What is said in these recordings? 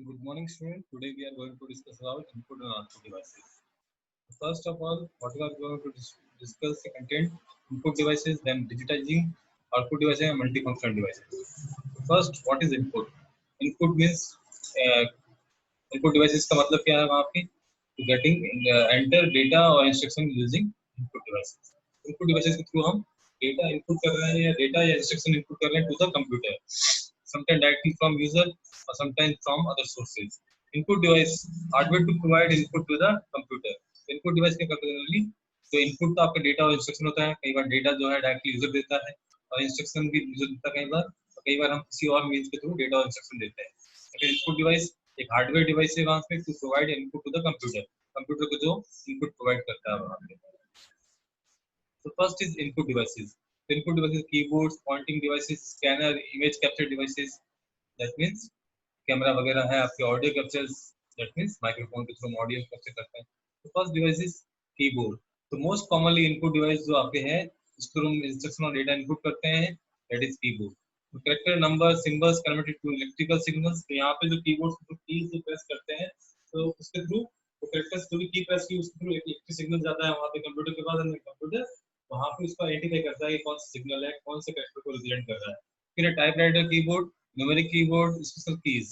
Good morning, student. Today we are going to discuss about input and output devices. First of all, what we are going to discuss the content, input devices, then digitizing output devices and multifunctional devices. First, what is input? Input means uh, input devices का मतलब क्या है वहाँ पे? To getting enter data or instruction using input devices. Input devices के through हम data input कर रहे हैं या data या instruction input कर रहे हैं to the computer. Sometimes directly from user or sometimes from other sources. Input device hardware to provide input to the computer. Input device क्या करते हैं जनरली? तो input तो आपका data और instruction होता है. कई बार data जो है directly user देता है और instruction भी user देता है कई बार हम किसी और means के through data और instruction देते हैं. अगर input device एक हार्डवेयर डिवाइस है वहां पे to provide input to the computer computer को जो इनपुट प्रोवाइड करता है वहां पे. तो first is input devices keyboards pointing devices scanner image capture devices that means camera वगैरह है आपके audio captures that means microphone के थ्रू ऑडियो कैप्चर करते हैं. तो फर्स्ट डिवाइस इज कीबोर्ड. तो मोस्ट कॉमनली इनपुट डिवाइस जो आपके हैं जिसको हम इंस्ट्रक्शन और डेटा इनपुट करते हैं दैट इज कीबोर्ड. तो character number symbols converted to electrical signals. तो यहाँ पे जो कीबोर्ड के कीज जो प्रेस करते हैं तो उसके थ्रू वो कैरेक्टर्स जो भी की प्रेस की उसके थ्रू एक इलेक्ट्रिक सिग्नल जाता है वहाँ पे कंप्यूटर के पास. कंप्यूटर वहाँ पे उसको आइडेंटिफाई करता है कि कौन सा सिग्नल है कौन से कैरेक्टर को रिप्रेजेंट कर रहा है. फिर typewriter keyboard numeric keyboard special keys.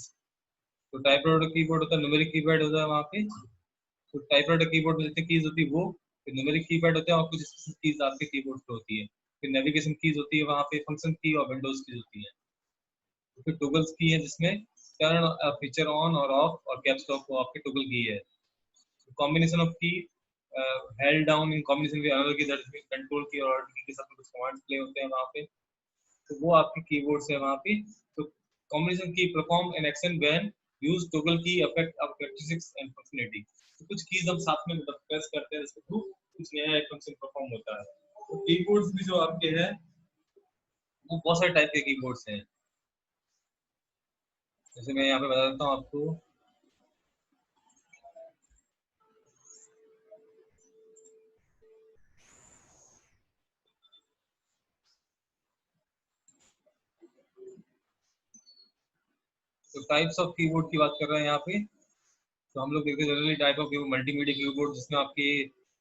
तो टाइपराइटर कीबोर्ड होता है न्यूमेरिक कीपैड होता है वहाँ पे. तो टाइपराइटर कीबोर्ड में जितनी कीज होती है वो फिर न्यूमेरिक कीपैड होता है और कुछ स्पेशल कीज आपके कीबोर्ड पे होती है. फिर नेविगेशन कीज होती है वहाँ पे फंक्शन की और विंडोज कीज होती है. फिर टॉगल्स की है जिसमें टर्न फीचर ऑन और ऑफ और कैप्स लॉक को आपके टॉगल की है. कॉम्बिनेशन ऑफ की held down in combination with another की दैट इज कंट्रोल की और ऑल्ट की के साथ कुछ कमांड्स प्ले होते हैं वहां पे. तो वो आपके कीबोर्ड से वहां पे. तो combination key perform an action when use toggle key affect of characteristics and functionality. तो कुछ कीज हम साथ में मतलब प्रेस करते हैं इसके थ्रू कुछ नया एक फंक्शन परफॉर्म होता है. तो कीबोर्ड्स भी जो आपके हैं वो बहुत सारे टाइप के कीबोर्ड्स हैं. जैसे मैं यहाँ पे बता देता हूँ आपको. तो टाइप्स ऑफ कीबोर्ड की बात कर रहे हैं यहाँ पे. तो हम लोग देखते हैं generally type of keyboard multimedia keyboard जिसमें आपके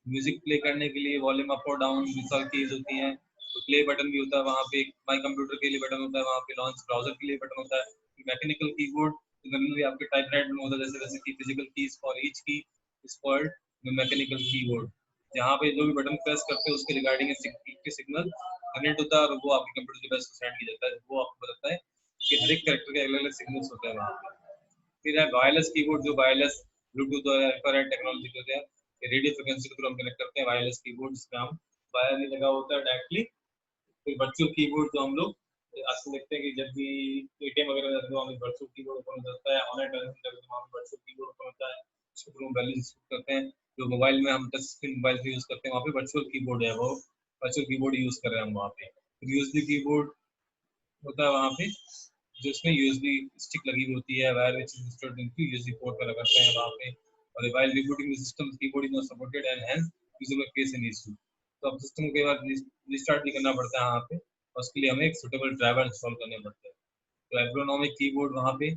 म्यूजिक प्ले करने के लिए वॉल्यूम अप और डाउन सारी कीज होती हैं. तो प्ले बटन भी होता है वहाँ पे. माई कंप्यूटर के लिए बटन होता है वहाँ पे. लॉन्च ब्राउजर के लिए बटन होता है. मैकेनिकल कीबोर्ड जनरली आपके टाइपराइटर में होता है जैसे की फिजिकल कीज फॉर ईच की इज कॉल्ड मैकेनिकल कीबोर्ड. जहाँ पे जो भी बटन प्रेस करते हैं उसके रिगार्डिंग सिग्नल जनरेट होता है और वो आपके कंप्यूटर डिवाइस को सेंड किया जाता है. वो आपको बताता है कि हर एक कैरेक्टर के अलग अलग सिग्नल्स होते हैं वहाँ पे. फिर है वायरलेस कीबोर्ड जो वायरलेस ब्लूटूथ और इंफ्रारेड टेक्नोलॉजी के होते हैं. रेडियो फ्रिक्वेंसी के थ्रू हम कनेक्ट करते हैं वायरलेस कीबोर्ड जिसमें हम वायर नहीं लगा होता है डायरेक्टली. फिर वर्चुअल कीबोर्ड जो हम लोग आजकल देखते हैं कि जब भी एटीएम वगैरह जाते हैं तो हमें वर्चुअल कीबोर्ड ओपन हो जाता है. ऑनलाइन ट्रांजेक्शन करते हैं तो वर्चुअल कीबोर्ड ओपन होता है. उसके थ्रू हम बैलेंस करते हैं. जो मोबाइल में हम टच स्क्रीन मोबाइल से यूज करते हैं वहाँ पे वर्चुअल कीबोर्ड है वो वर्चुअल कीबोर्ड यूज कर रहे हैं हम वहाँ पे. फिर यूएसबी कीबोर्ड होता है वहाँ पे जिसमें यूएसबी स्टिक लगी हुई होती है wire which is installed into USB port पर लगाते हैं वहाँ पे. और while rebooting the system keyboard is not supported and hence user may face an issue. तो अब सिस्टम के बाद रिस्टार्ट भी करना पड़ता है वहाँ पे और उसके लिए हमें एक सुटेबल ड्राइवर इंस्टॉल करने पड़ते हैं. तो एर्गोनॉमिक कीबोर्ड वहाँ पे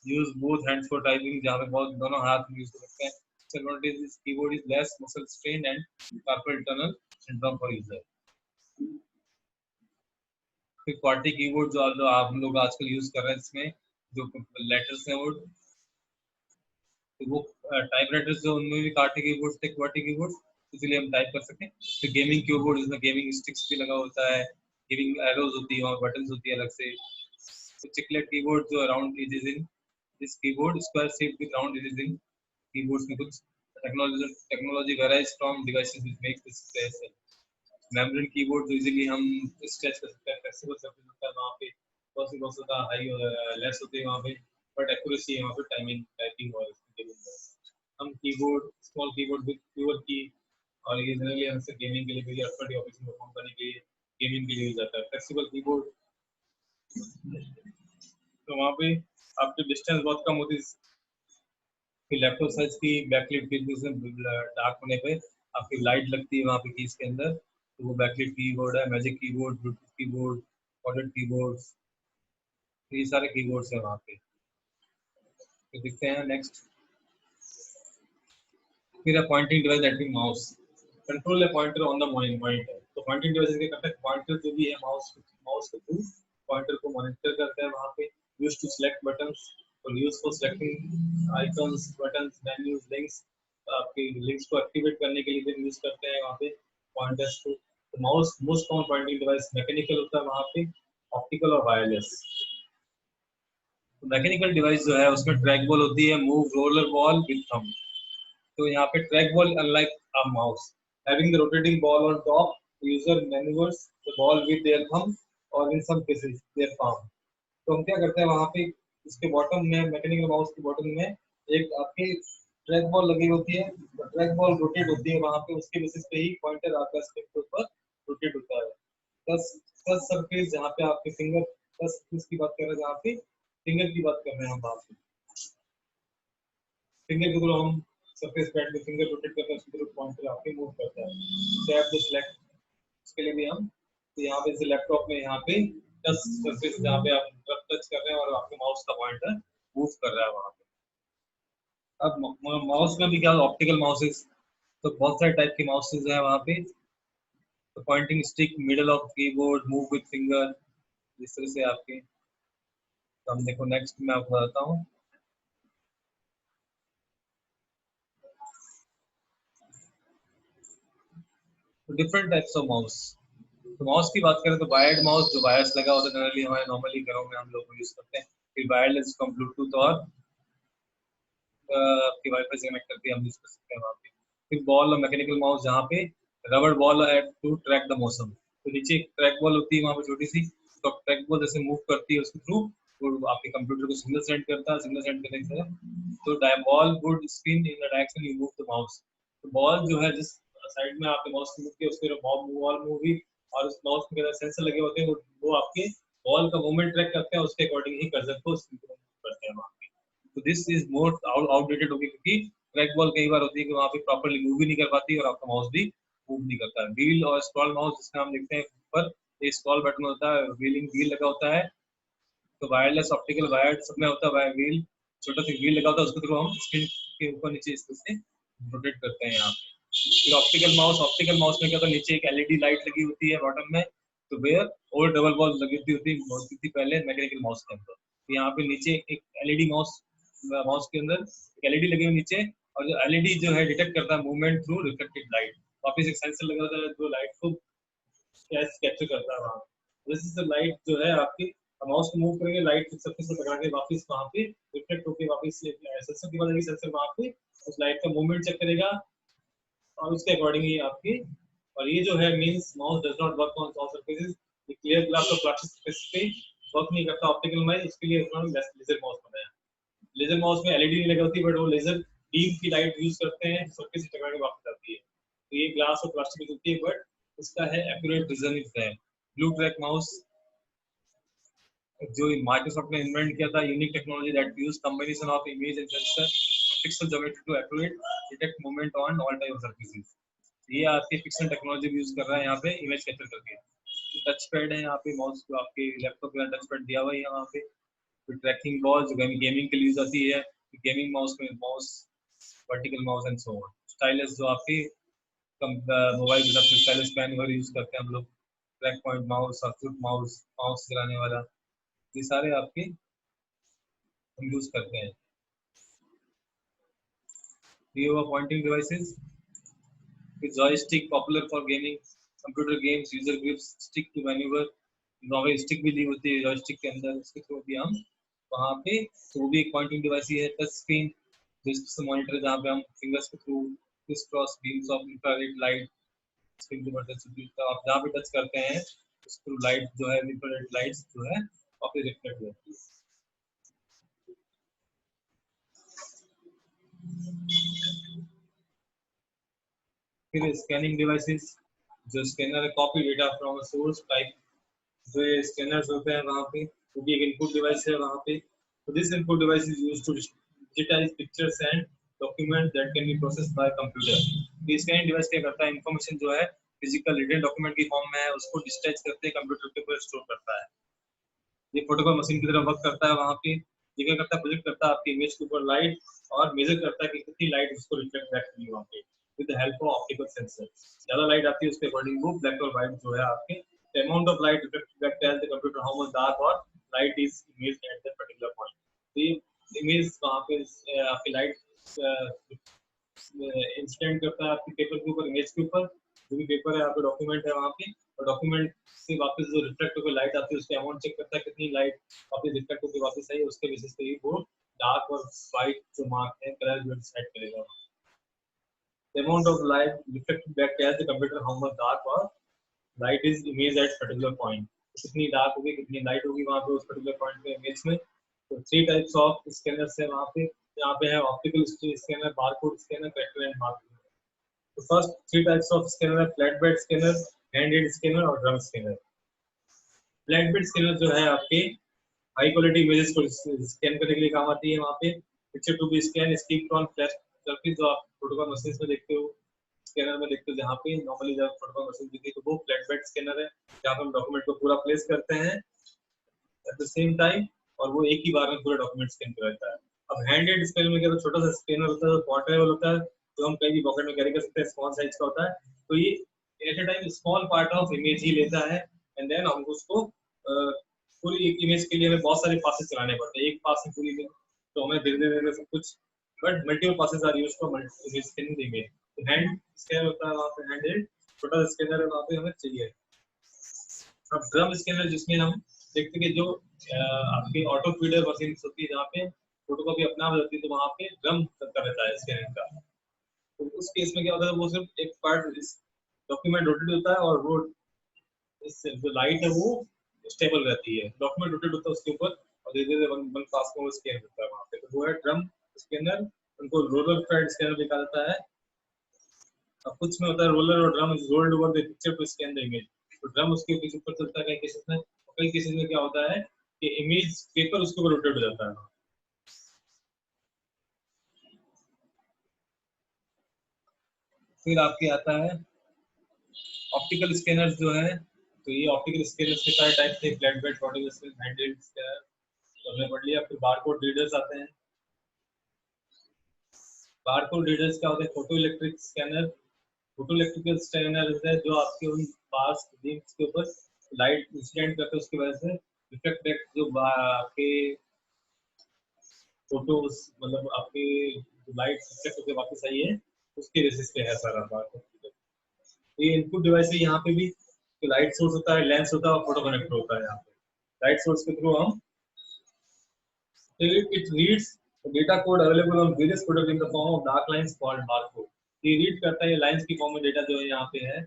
use both hands for typing जहाँ पे बहुत दोनों हाथ यूज कर सकते हैं. Disadvantage is keyboard is less muscle strained and carpal tunnel syndrome for user. फिर क्वार्टी कीबोर्ड जो आप लोग आजकल यूज कर रहे हैं इसमें जो लेटर्स हैं वो तो वो टाइपराइटर्स जो उनमें भी कार्टी कीबोर्ड थे क्वार्टी कीबोर्ड इसलिए हम टाइप कर सकें. तो गेमिंग कीबोर्ड जिसमें गेमिंग स्टिक्स भी लगा होता है गेमिंग एरोज होती है और बटन्स होती है अलग से. तो चिकलेट कीबोर्ड जो round edges in this keyboard square shape with round edges in keyboards में कुछ technology varies from devices which makes this space. Membrane keyboard जो इजीली हम स्ट्रेच कर सकते हैं फ्लेक्सिबल सरफेस होता है वहाँ पे बहुत सा हाई लेस होती है वहाँ पे बट एक्यूरेसी है वहाँ पे टाइमिंग टाइपिंग और हम keyboard small keyboard with fewer की और ये जनरली हमसे गेमिंग के लिए भी एक्सपर्ट ऑफिस में परफॉर्म करने के लिए गेमिंग के लिए यूज आता है. फ्लेक्सिबल कीबोर्ड तो वहाँ पे आपकी डिस्टेंस बहुत कम होती है. फिर लैपटॉप साइज की बैकलाइट की डार्क होने पे आपकी लाइट लगती है वहाँ पे कीज के अंदर. तो वो बैकलाइट कीबोर्ड है. Magic keyboard Bluetooth keyboard corded keyboard ये सारे कीबोर्ड्स हैं वहाँ पे. तो देखते हैं नेक्स्ट। फिर है pointing device that mean mouse, control है पॉइंटर ऑन द मॉनिटर। तो पॉइंटिंग डिवाइस के करता है पॉइंटर जो भी है माउस माउस के थ्रू पॉइंटर को मॉनिटर करता है वहाँ पे। यूज टू सेलेक्ट बटन्स, और use for selecting icons buttons menus links, आपके लिंक्स को एक्टिवेट करने के लिए भी यूज करते हैं वहाँ पे पॉइंटर्स को। तो mouse most common pointing device mechanical होता है वहाँ पे, ऑप्टिकल और वायरलेस। तो मैकेनिकल डिवाइस जो है उसमें ट्रैक बॉल होती है, move roller ball with thumb. तो यहाँ पे track ball unlike a mouse having the rotating ball on top, user manoeuvres the ball with their thumb और इन सम केसेस देयर पाम। तो हम क्या करते हैं वहाँ पे इसके बॉटम में, मैकेनिकल माउस के बॉटम में एक आपकी ट्रैक बॉल लगी होती है। तो ट्रैक बॉल रोटेट होती है वहाँ पे, उसके बेसिस पे ही पॉइंटर आपका स्टिक के ऊपर रोटेट होता है। टच टच सरफेस जहाँ पे आपके फिंगर, टच सरफेस की बात कर रहे हैं जहाँ पे फिंगर की बात कर रहे हैं हम, वहाँ पे फिंगर के थ्रू हम सरफेस पैड में फिंगर रोटेट करते हैं, उसके थ्रू पॉइंटर आपके मूव करता है। टैप द सिलेक्ट, उसके लिए भी हम, तो यहाँ पे जैसे लैपटॉप में यहाँ पे टच सरफेस जहाँ पे आप टच कर रहे हैं और आपके माउस का पॉइंटर मूव कर रहा है वहाँ पे। अब माउस में भी क्या ऑप्टिकल माउसेस, तो बहुत सारे टाइप के माउसेस हैं वहाँ पे। तो pointing stick middle of keyboard, move with finger, इस तरह से आपके। तो हम देखो नेक्स्ट मैं आपको बताता हूँ। तो डिफरेंट टाइप्स ऑफ माउस। तो माउस की बात करें तो वायर्ड माउस जो वायर्स लगा होता है, जनरली हमारे नॉर्मली घरों में हम लोग यूज करते हैं। फिर वायरलेस जिसको हम ब्लूटूथ और आपके वाईफाई से कनेक्ट करके हम यूज कर सकते हैं वहाँ पे। फिर बॉल और मैकेनिकल माउस जहाँ पे रबर बॉल है टू ट्रैक द मोशन। तो नीचे एक ट्रैक बॉल होती है वहाँ पे छोटी सी, तो ट्रैक बॉल जैसे मूव करती है उसके थ्रू वो आपके कंप्यूटर को सिग्नल सेंड करता है, सिग्नल सेंड करने से तो ball would spin in the direction you move the mouse. तो बॉल जो है जिस साइड में आपके माउस मूव किया उसके बॉल मूव हुई, और उस माउस के अंदर सेंसर लगे होते हैं वो आपके बॉल का मूवमेंट ट्रैक करते हैं, उसके अकॉर्डिंग ही कर्सर को करते हैं वहाँ पे। तो दिस इज मोर आउटडेटेड होगी, क्योंकि ट्रैक बॉल कई बार होती है कि वहाँ पे प्रॉपर्ली मूव भी नहीं कर पाती और आपका माउस भी मूव नहीं करता है। व्हील और स्क्रॉल माउस जिसका हम देखते हैं ऊपर एक स्क्रॉल बटन होता है, व्हीलिंग व्हील लगा होता है। तो वायरलेस ऑप्टिकल वायर्ड सब में होता है व्हील, छोटा सा व्हील लगा होता है, उसके थ्रू हम स्क्रीन के ऊपर नीचे इस तरह से रोटेट करते हैं यहाँ पे। फिर ऑप्टिकल माउस में क्या होता है, नीचे एक एलईडी लाइट लगी होती है बॉटम में। तो वेयर और डबल बॉल लगी होती थी पहले मैकेनिकल माउस के अंदर। तो यहाँ पे नीचे एक एलईडी माउस माउस के अंदर एक एलईडी लगी हुई नीचे, और जो एलईडी जो है डिटेक्ट करता है मूवमेंट थ्रू रिफ्लेक्टेड लाइट। वापस एक सेंसर लगा होता है जो लाइट को कैप्चर करता है वहाँ। दिस इज द लाइट जो है आपकी, माउस को मूव करेंगे लाइट सरफेस से टकरा के वापस वहाँ पे रिफ्लेक्ट होकर वापस सेंसर की वजह से सेंसर वहाँ पे उस लाइट का मूवमेंट चेक करेगा, और उसके अकॉर्डिंग ही आपकी। और ये जो है means mouse does not work on soft surfaces, ये क्लियर ग्लास और प्लास्टिक सरफेस पे वर्क नहीं करता ऑप्टिकल माउस, इसके लिए उन्होंने लेजर माउस बनाया। लेजर माउस में एलईडी नहीं लगी होती, बट वो लेजर बीम की लाइट यूज करते हैं, सरफेस से टकरा के वापस आती है। तो ये ग्लास और प्लास्टिक की होती है, बट इसका है एक्यूरेट रीजनिंग है। ब्लू ट्रैक माउस जो माइक्रोसॉफ्ट ने इन्वेंट किया था, unique technology that use combination of image and sensor pixel geometry to accurate detect movement on all type of surfaces. ये आपके पिक्सल टेक्नोलॉजी यूज कर रहा है यहाँ पे इमेज कैप्चर करके। टच पैड है यहाँ पे माउस को, आपके लैपटॉप का टच पैड दिया हुआ है यहाँ पे। तो ट्रैकिंग बॉल जो गेमिंग के लिए यूज आती है, गेमिंग माउस में mouse vertical mouse and so on. Stylus जो आपकी मोबाइल के साथ स्टाइलस पेन वगैरह यूज करते हैं हम लोग। ट्रैक पॉइंट माउस और फ्लिप माउस, माउस चलाने वाला, ये सारे आपके हम यूज करते हैं। ये हुआ पॉइंटिंग डिवाइसेस। फिर joystick popular for gaming, computer games user grips stick to maneuver. Normal stick भी ली होती है जॉयस्टिक के अंदर, उसके थ्रू भी हम वहाँ पे, तो वो भी एक पॉइंटिंग डिवाइस ही है। टच स्क्रीन जिससे मॉनिटर जहाँ पे हम फिंगर्स के through criss cross beams of infrared light screen के ऊपर टच, आप जहाँ पे टच करते हैं उस थ्रू लाइट जो है इंफ्रारेड लाइट्स जो है वापस रिफ्लेक्ट होती है। फिर स्कैनिंग डिवाइसेस, जो स्कैनर है copy data from source type, जो ये स्कैनर्स होते हैं वहाँ पे, वो भी एक इनपुट डिवाइस है वहाँ पे। तो this input device is used to digitize pictures and document that can be processed by computer. तो स्कैनिंग डिवाइस क्या करता है, इंफॉर्मेशन जो है फिजिकल रिटन डॉक्यूमेंट की फॉर्म में है उसको डिजिटाइज करते कंप्यूटर के ऊपर स्टोर करता है। ये फोटोकॉपी मशीन की तरह वर्क करता है वहाँ पे। ये क्या करता है, प्रोजेक्ट करता है आपकी इमेज के ऊपर लाइट और मेजर करता है कि कितनी लाइट उसको रिफ्लेक्ट बैक करी वहाँ पे with the help of optical sensor. ज्यादा लाइट आती है उसके अकॉर्डिंग वो ब्लैक और व्हाइट जो है आपके the amount of light reflected back tells the computer how much dark or light is imaged at that particular point. तो ये इमेज वहाँ पे आपकी लाइट इंसिडेंट करता है आपके पेपर के ऊपर, इमेज के ऊपर, जो भी पेपर है आपका डॉक्यूमेंट है वहाँ पे, और डॉक्यूमेंट से वापस जो रिफ्लेक्ट होकर लाइट आती है उसके अमाउंट चेक करता है कितनी लाइट वापस रिफ्लेक्ट होकर वापस आई है, उसके बेसिस पे ही वो डार्क और व्हाइट जो मार्क है कलर जो डिसाइड करेगा। The amount of light reflected back tells the computer how much dark or light is imaged at particular point. कितनी डार्क होगी कितनी लाइट होगी वहाँ पे उस पर्टिकुलर पॉइंट पे इमेज में। तो 3 टाइप्स ऑफ स्कैनर्स है वहाँ पे, यहाँ पे है optical scanner, barcode scanner, character and mark. तो फर्स्ट 3 टाइप्स ऑफ स्कैनर है flat bed scanner, hand head scanner और drum scanner. Flat bed scanner जो है आपके हाई क्वालिटी इमेजेस को स्कैन करने के लिए काम आती है। वहाँ पे picture to be scan stick on flash surface जो आप फोटोकॉपी मशीन में देखते हो, स्कैनर में देखते हो जहाँ पे नॉर्मली जब फोटोकॉपी मशीन दिखती है तो वो फ्लैट बेड स्कैनर है जहाँ पे हम डॉक्यूमेंट को पूरा प्लेस करते हैं एट द सेम टाइम और वो एक ही बार में पूरा डॉक्यूमेंट स्कैन कर देता है। अब हैंडेड स्कैनर में क्या छोटा सा स्कैनर होता है, पोर्टेबल होता है, तो हम कहीं भी पॉकेट में कैरी कर सकते हैं, स्मॉल साइज का होता है। तो ये at a time small part of image ही लेता है एंड देन हम उसको पूरी एक इमेज के लिए हमें बहुत सारे पासेस चलाने पड़ते हैं, एक पास में पूरी इमेज तो हमें धीरे धीरे सब कुछ, but multiple passes are used for image scanning the image. तो हैंड स्कैनर होता है वहाँ पे, हैंडेड छोटा स्कैनर है वहाँ पे हमें चाहिए। अब ड्रम स्कैनर जिसमें हम देखते हैं कि जो आपकी ऑटो फीडर मशीन होती है जहाँ पे फोटोकॉपी अपना हो जाती है तो वहाँ पे ड्रम करता रहता है स्कैनिंग का। तो उस केस में क्या होता है, वो सिर्फ एक पार्ट डॉक्यूमेंट रोटेट होता है और वो इस जो लाइट है वो स्टेबल रहती है, डॉक्यूमेंट रोटेट होता है उसके ऊपर और धीरे धीरे वन पास में वो स्कैन होता है वहाँ पे। तो वो है ड्रम स्कैनर, उनको रोलर फ्रेड स्कैनर भी कहा जाता है। अब कुछ में होता है रोलर और drum is rolled over the picture to scan the image. तो ड्रम उसके पीछे ऊपर चलता है कई केसेस में, और कई केसेस में क्या होता है कि इमेज पेपर उसके ऊपर रोटेट हो जाता है। फिर आपके आता है ऑप्टिकल स्कैनर जो है, तो ये ऑप्टिकल स्कैनर के सारे टाइप थे, flat bed, portable scanner, handed scanner, तो हमने पढ़ लिया। फिर बारकोड रीडर्स आते हैं। बारकोड रीडर्स क्या होते हैं, photo electric scanner, photo electrical scanner है जो आपके उन पास लिंक्स के ऊपर लाइट इंसिडेंट करते हैं उसकी वजह से रिफ्लेक्ट बैक जो आपके फोटोज मतलब आपके लाइट रिफ्लेक्ट होकर वापस आई है उसके बेसिस पे है सारा बारकोड। ये इनपुट डिवाइस है, यहाँ पे भी लाइट सोर्स होता है, लेंस होता है और फोटो कनेक्टर होता है। यहाँ पे लाइट सोर्स के थ्रू हम it reads the data code available on various products in the form of dark lines called barcode। ये रीड करता है, ये लाइंस की फॉर्म में डेटा जो है यहाँ पे है,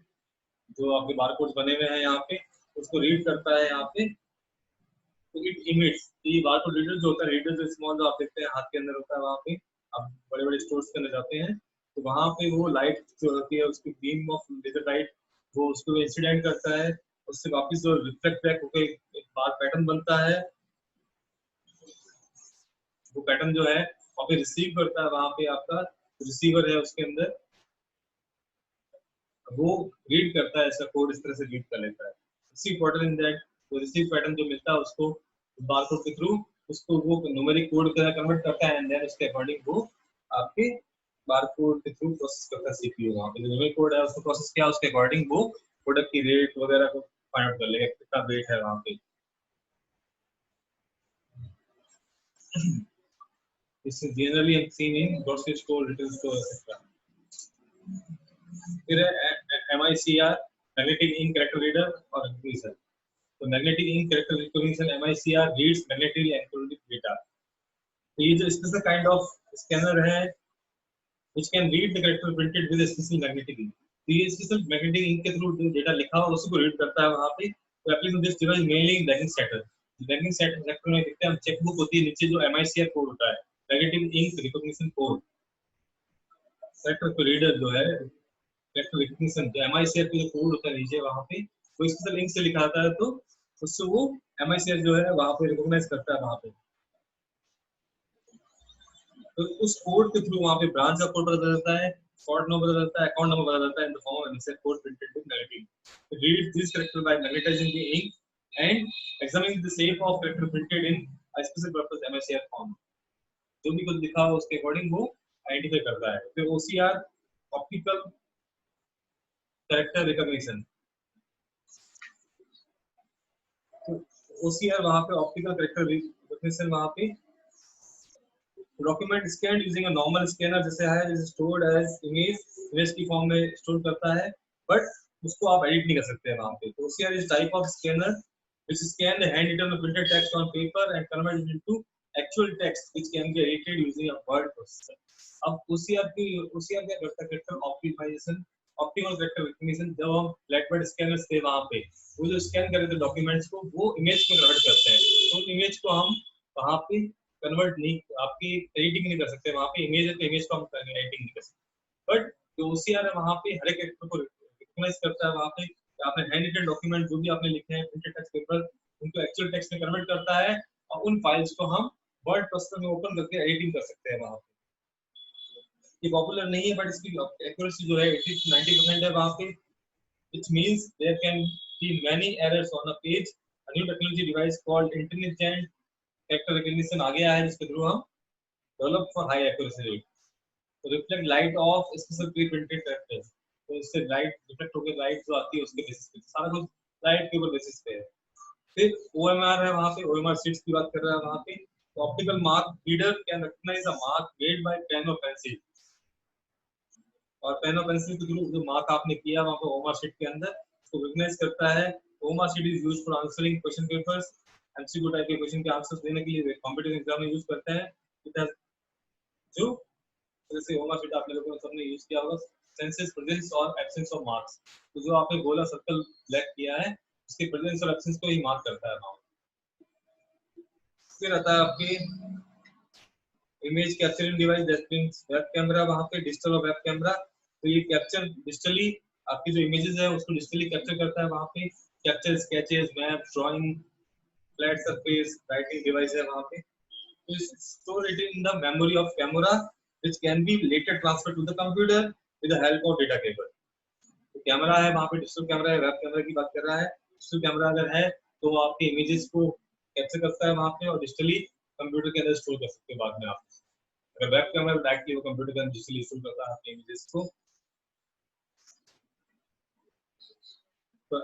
जो आपके बारकोड्स बने हुए हैं यहाँ पे उसको रीड करता है यहाँ पे। तो इट इमिट्स, ये बारकोड रीडर जो होता है, रीडर जो स्मॉल जो आप देखते हैं हाथ के अंदर होता है वहाँ पे, आप बड़े बड़े स्टोर्स के अंदर जाते हैं तो वहाँ पे वो लाइट जो होती है उसकी बीम ऑफ लेजर लाइट वो उसको इंसिडेंट करता है, उससे वापस जो रिफ्लेक्ट बैक होकर एक बार पैटर्न बनता है, वो पैटर्न जो है वहाँ पे रिसीव करता है, वहाँ पे आपका रिसीवर है उसके अंदर, वो रीड करता है, ऐसा कोड इस तरह से रीड कर लेता है। रिसीव पैटर्न इन दैट, वो रिसीव पैटर्न जो मिलता है उसको बारकोड के थ्रू उसको वो न्यूमेरिक कोड की तरह कन्वर्ट करता है एंड देन उसके अकॉर्डिंग वो आपके बारकोड के थ्रू प्रोसेस करता है सीपीयू। वहाँ पे जो न्यूमेरिक कोड है उसको प्रोसेस किया उसके अकॉर्डिंग वो प्रोडक्ट की रेट वगैरह को फाइंड आउट कर लेगा कितना वेट है वहाँ पे। This is generally seen in grocery store, retail store, etc. फिर MICR magnetic ink character reader और रिकॉग्निशन। तो magnetic ink character recognition MICR reads magnetically encoded data. तो ये जो स्पेशल काइंड ऑफ स्कैनर है which can read the character printed with a special magnetic ink। तो ये special magnetic ink के through जो डेटा लिखा हो उसी को रीड करता है वहाँ पे। तो application this device mainly in banking sector. Banking sector में देखते हैं हम चेकबुक होती है, नीचे जो MICR कोड होता है magnetic ink recognition code, character reader जो है कैरेक्टर रिकॉग्निशन जो MICR का जो कोड होता है नीचे वहाँ पे वो स्पेशल इंक से लिखा आता है, तो उससे वो MICR जो है वहाँ पे रिकॉग्नाइज करता है वहाँ पे। तो उस कोड के थ्रू वहाँ पे ब्रांच का कोड पता चलता है, कोड नंबर पता चलता है, अकाउंट नंबर पता चलता है in the form of MICR code printed with magnetic. Read this character by magnetizing the ink and examining the shape of character printed in specific purpose MSCR form, जो भी कुछ लिखा हो उसके अकॉर्डिंग वो आइडेंटिफाई करता है। फिर OCR optical character recognition, OCR वहां पे ऑप्टिकल कैरेक्टर रिकॉग्निशन, वहां पे document scan using a normal scanner जैसे है, जैसे स्टोर्ड एज इमेज की फॉर्म में स्टोर करता है, बट उसको आप एडिट नहीं कर सकते हैं वहां पे। तो OCR is type of scanner which scan the hand written or printed text on paper and convert it into actual text which can be edited using a word processor. अब OCR क्या करता है, character optimization, optimal character recognition. जब हम blackboard scanners थे वहां पे, वो जो स्कैन कर रहे थे डॉक्यूमेंट्स को, वो इमेज में कन्वर्ट करते हैं, तो इमेज को हम वहां पे कन्वर्ट नहीं, आपकी एडिटिंग नहीं कर सकते, वहां पे इमेज है तो इमेज को हम एडिटिंग नहीं कर सकते। बट जो OCR है वहां पे हर एक कैरेक्टर को रिकॉग्नाइज करता है, वहां पे आपने हैंड रिटन डॉक्यूमेंट जो भी आपने लिखे हैं प्रिंटेड टेक्स्ट पेपर, उनको एक्चुअल टेक्स्ट में कन्वर्ट करता है, और उन फाइल्स को हम वर्ड प्रोसेसर में ओपन करके एडिटिंग कर सकते हैं वहां पे। ये पॉपुलर नहीं है, बट इसकी एक्यूरेसी जो है 80 to 90% है वहां पे, which means there can be many errors on a page. A new technology device called intelligent character recognition आ गया है, जिसके थ्रू हम develop for high accuracy rate, तो reflect light of special pre-printed characters, तो इससे लाइट रिफ्लेक्ट होकर light जो आती है उसके बेसिस पे, सारा कुछ लाइट के ऊपर बेसिस पे है। फिर OMR है, वहां पे OMR शीट्स की बात कर रहा है वहां पे, तो optical mark reader can recognize a mark made by pen और पेंसिल, और पेन और पेंसिल के थ्रू जो मार्क आपने किया वहां पे OMR शीट के अंदर उसको रिकॉग्नाइज करता है। OMR sheet is used for answering question papers, MCQ type के क्वेश्चन के आंसर्स देने के लिए कॉम्पिटिटिव एग्जाम में यूज करते हैं। इट हैज जो जैसे OMR शीट आप लोगों ने सबने यूज किया होगा, सेंसेस प्रेजेंस और एब्सेंस ऑफ मार्क्स, तो जो आपने गोला सर्कल ब्लैक किया है उसके प्रेजेंस और एब्सेंस को ही मार्क करता है वहां। फिर आता है आपके image capturing device, that means web camera, वहां पे डिजिटल और वेब कैमरा, तो ये कैप्चर डिजिटली आपकी जो इमेजेस है उसको डिजिटली कैप्चर करता है वहां पे, capture sketches, map, drawing, flat surface, writing device है वहां पे, तो store it in the memory of camera which can be later transferred to the computer with the help of data cable। तो camera है वहां पे, डिजिटल कैमरा है, web camera की बात कर रहा है। डिजिटल कैमरा अगर है तो आपके इमेजेस को कैप्चर करता है वहां पे और डिजिटली कंप्यूटर के अंदर स्टोर कर सकते हैं बाद में आप। अगर वेब कैमरा डायरेक्टली वो कंप्यूटर के अंदर डिजिटली स्टोर करता है आपके इमेजेस को। तो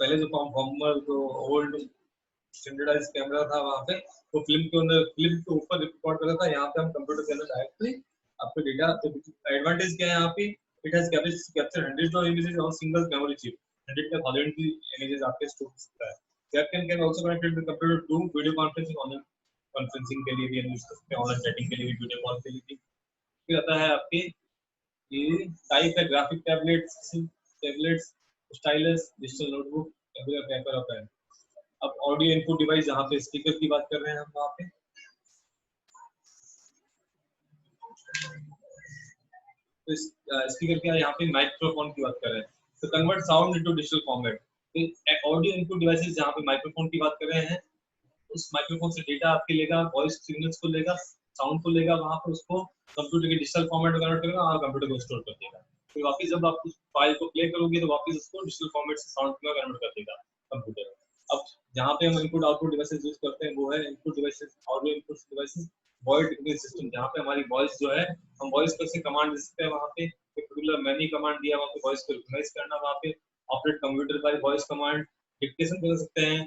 पहले जो फॉर्मर जो ओल्ड स्टैंडर्डाइज कैमरा था वहां पे, वो फिल्म के अंदर, फिल्म के ऊपर रिकॉर्ड करता था, यहाँ पे हम कंप्यूटर के अंदर डायरेक्टली आपके डेटा। तो एडवांटेज क्या है यहाँ पे, it has capacity to capture hundreds of images on single memory chip, 100 का 1000 की इमेजेस आपके स्टोर कर सकता है। Webcam can also connected with computer to video conferencing, online conferencing के लिए भी यूज कर सकते हैं, ऑनलाइन चैटिंग के लिए भी, वीडियो कॉल के लिए भी। फिर आता है आपके ये टाइप है graphic tablets, stylus, digital notebook, paper और पेन। अब ऑडियो इनपुट डिवाइस, जहाँ पे स्पीकर की बात कर रहे हैं हम, वहाँ पे तो स्पीकर क्या है, यहाँ पे माइक्रोफोन की बात कर रहे हैं, तो convert sound into digital format. तो ऑडियो इनपुट डिवाइसेस जहाँ पे माइक्रोफोन की बात कर रहे हैं, उस माइक्रोफोन से डेटा आपके लेगा, वॉइस सिग्नल्स को लेगा, साउंड को लेगा, वहां पर उसको कंप्यूटर के डिजिटल फॉर्मेट में कन्वर्ट करेगा और कंप्यूटर को स्टोर कर देगा। फिर वापस जब आप उस फाइल को प्ले करोगे तो वापस उसको डिजिटल फॉर्मेट से साउंड में कन्वर्ट कर देगा कंप्यूटर। अब जहाँ पे हम इनपुट आउटपुट डिवाइसेस यूज करते हैं वो है input devices, audio input devices, voice recognition system, जहाँ पे हमारी वॉइस जो है हम वॉइस पर से कमांड दे सकते हैं, वहाँ पे पर्टिकुलर मैनी कमांड दिया वहाँ पे वॉइस को रिकॉग्नाइज करना, वहाँ पे operate computer bye voice command, dictation कर सकते हैं।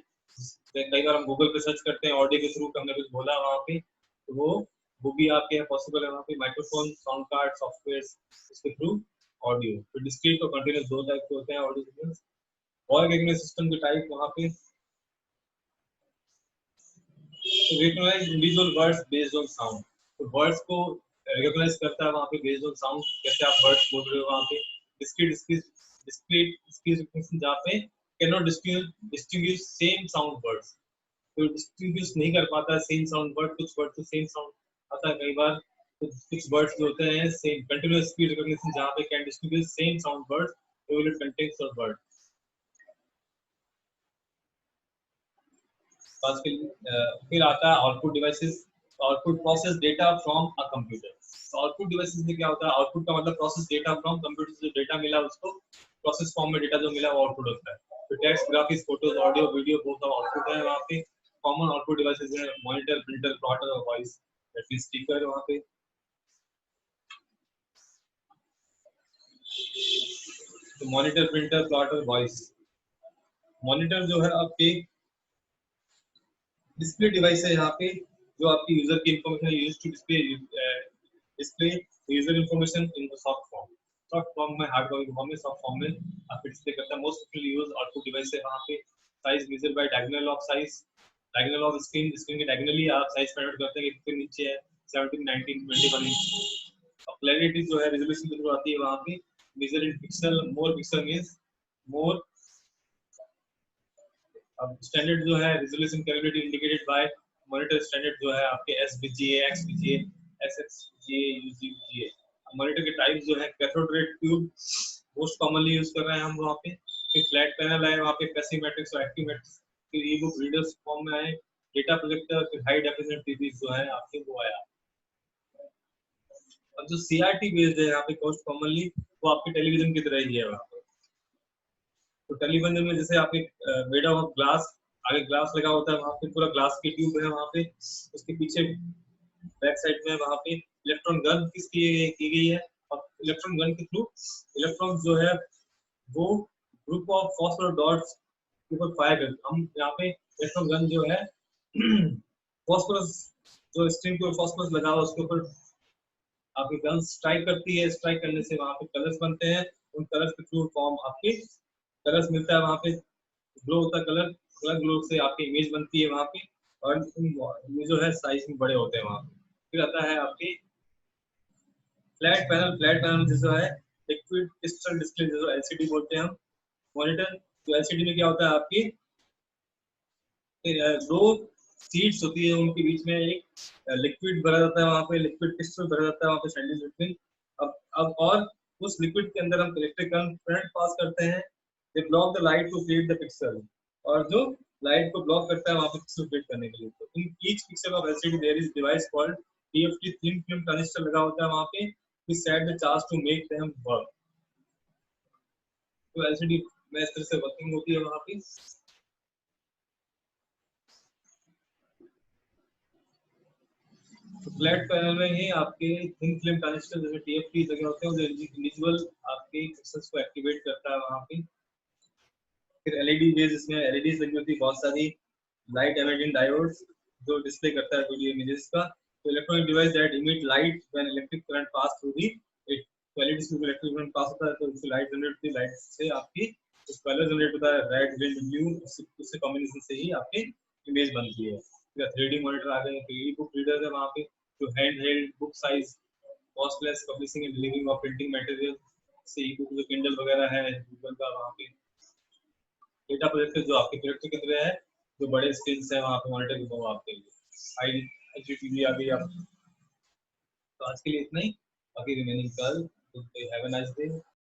कई बार हम गूगल पे सर्च करते हैं ऑडियो के थ्रू, हमने कुछ बोला वहाँ पे, तो वो भी आपके पॉसिबल है वहाँ पे। माइक्रोफोन, साउंड कार्ड, सॉफ्टवेयर, इसके थ्रू ऑडियो। तो डिस्क्रीट और कंटीन्यूअस दो टाइप के होते हैं audio signals. Voice recognition system के टाइप वहाँ पे recognize individual words based on sound, तो वर्ड्स को रिकॉग्नाइज करता है वहाँ पे बेस्ड ऑन साउंड, जैसे आप वर्ड्स बोल रहे हो वहाँ पे। डिस्क्रीट स्पीच रिकॉग्निशन, जहाँ पे can not distinguish same sound words, तो डिस्टिंग्विश नहीं कर पाता सेम साउंड वर्ड, कुछ वर्ड तो सेम साउंड आता है कई बार, तो कुछ वर्ड्स जो होते हैं सेम। कंटीन्यूअस स्पीच रिकॉग्निशन, जहाँ पे can distinguish same sound words with contents of word. फिर आता है output devices, output process data from a computer. तो आउटपुट डिवाइसेस में क्या होता है, आउटपुट का मतलब प्रोसेस डेटा फ्रॉम कंप्यूटर से जो डेटा मिला उसको प्रोसेस फॉर्म में डेटा जो मिला वो आउटपुट होता है। तो text, graphics, photos, audio, video, both output है वहाँ पे। कॉमन आउटपुट डिवाइसेस हैं मॉनिटर, प्रिंटर, प्लॉटर और वॉइस, दैट मींस स्पीकर वहां पे। तो monitor, printer, plotter, voice. Monitor जो है आपके डिस्प्ले डिवाइस है, यहाँ पे जो आपकी यूजर की information use to display user information in the soft form. Soft form में, हार्ड फॉर्म में, सॉफ्ट फॉर्म में आपके डिस्प्ले करता है। Most popular use output device है वहाँ पे। Size measure by diagonal of size, diagonal of screen, screen के डायगोनली आप साइज फाइंड आउट करते हैं कि कितने नीचे है, 17, 19, 21 इंच। अब क्लैरिटी जो है, रेजोल्यूशन जो आती है वहाँ पे, measure in pixel, more pixel means more. अब स्टैंडर्ड जो है resolution capability indicated by monitor standard जो है आपके एसवीजीए, एक्सवीजीए, एसएक्सजीए, यूजीवीजीए। मॉनिटर के टाइप जो है cathode ray tube most commonly use कर रहे हैं हम वहाँ पे। फिर फ्लैट पैनल है वहाँ पे, पैसिव मैट्रिक्स और एक्टिव मैट्रिक्स, फिर ई बुक रीडर्स फॉर्म में आए, डेटा प्रोजेक्टर, फिर हाई डेफिनेशन टीवी जो है आपके वो आया। अब जो सीआरटी बेस्ड है यहाँ पे मोस्ट कॉमनली, वो आपके टेलीविजन की तरह ही है वहाँ पे। तो टेलीविजन में जैसे आपके मेड ऑफ ग्लास, आगे ग्लास लगा होता है वहाँ पे, पूरा ग्लास की ट्यूब है वहाँ पे, उसके पीछे बैक साइड में वहाँ पे इलेक्ट्रॉन गन किसकी की गई है, और इलेक्ट्रॉन गन के थ्रू इलेक्ट्रॉन जो है वो ग्रुप ऑफ फॉस्फोरस डॉट्स के ऊपर फायर करते। हम यहाँ पे इलेक्ट्रॉन गन जो है फॉस्फोरस, जो स्क्रीन के ऊपर फॉस्फोरस लगा हुआ उसके ऊपर आपकी गन स्ट्राइक करती है। स्ट्राइक करने से वहाँ पे कलर्स बनते हैं, उन कलर्स के थ्रू फॉर्म आपके कलर्स मिलता है वहाँ पे, ग्लो होता है कलर, कलर ग्लो से आपकी इमेज बनती है वहाँ पे, और ये जो है साइज में बड़े होते हैं वहाँ पे। फिर आता है आपकी फ्लैट पैनल। फ्लैट पैनल जैसा है लिक्विड क्रिस्टल डिस्प्ले, जो एलसीडी बोलते हैं हम। मॉनिटर जो एलसीडी में क्या होता है आपकी दो सीट्स होती है, उनके बीच में एक लिक्विड भरा जाता है वहाँ पे, लिक्विड क्रिस्टल भरा जाता है वहाँ पे सैंडविच बिटवीन। अब और उस लिक्विड के अंदर हम इलेक्ट्रिक करंट पास करते हैं, they block the light to create the pixel, और जो लाइट को ब्लॉक करता है वहाँ पे पिक्सल क्रिएट करने के लिए। तो in each pixel of LCD there is device called TFT, thin film transistor लगा होता है वहाँ पे, which set the charge to make them work। तो एलसीडी में इस तरह से वर्किंग होती है वहाँ पे। तो फ्लैट पैनल में ही आपके थिन फिल्म ट्रांजिस्टर जैसे टीएफटी लगे होते हैं, जो इंडिविजुअल आपके पिक्सेल्स को एक्टिवेट करता है वहाँ पे। फिर एलईडी बेस, इसमें एलईडीज लगी होती है बहुत सारी, लाइट एमिटिंग डायोड्स, जो डिस्प्ले करता है वीडियो इमेजेस का। तो electronic device that emit light when electric current pass through the it, LED से इलेक्ट्रिक करंट पास होता है तो उससे लाइट जनरेट होती है, लाइट से आपकी उस कलर जनरेट होता है, रेड, ग्रीन, ब्लू, उससे कॉम्बिनेशन से ही आपकी इमेज बनती है। फिर 3D मॉनिटर आ गए, फिर ई बुक रीडर है वहाँ पे, जो hand held book size, costless publishing and delivering of printing material, से ई बुक जो किंडल वगैरह है गूगल का वहाँ पे। डेटा प्रोजेक्टर जो आपके प्रोजेक्टर की तरह है, जो बड़े स्क्रीन है वहाँ पे मॉनिटर की वो आपके लिए हाई एचडीटीवी आ गई आप। तो आज के लिए इतना ही, बाकी रिमेनिंग कल। Have a nice day.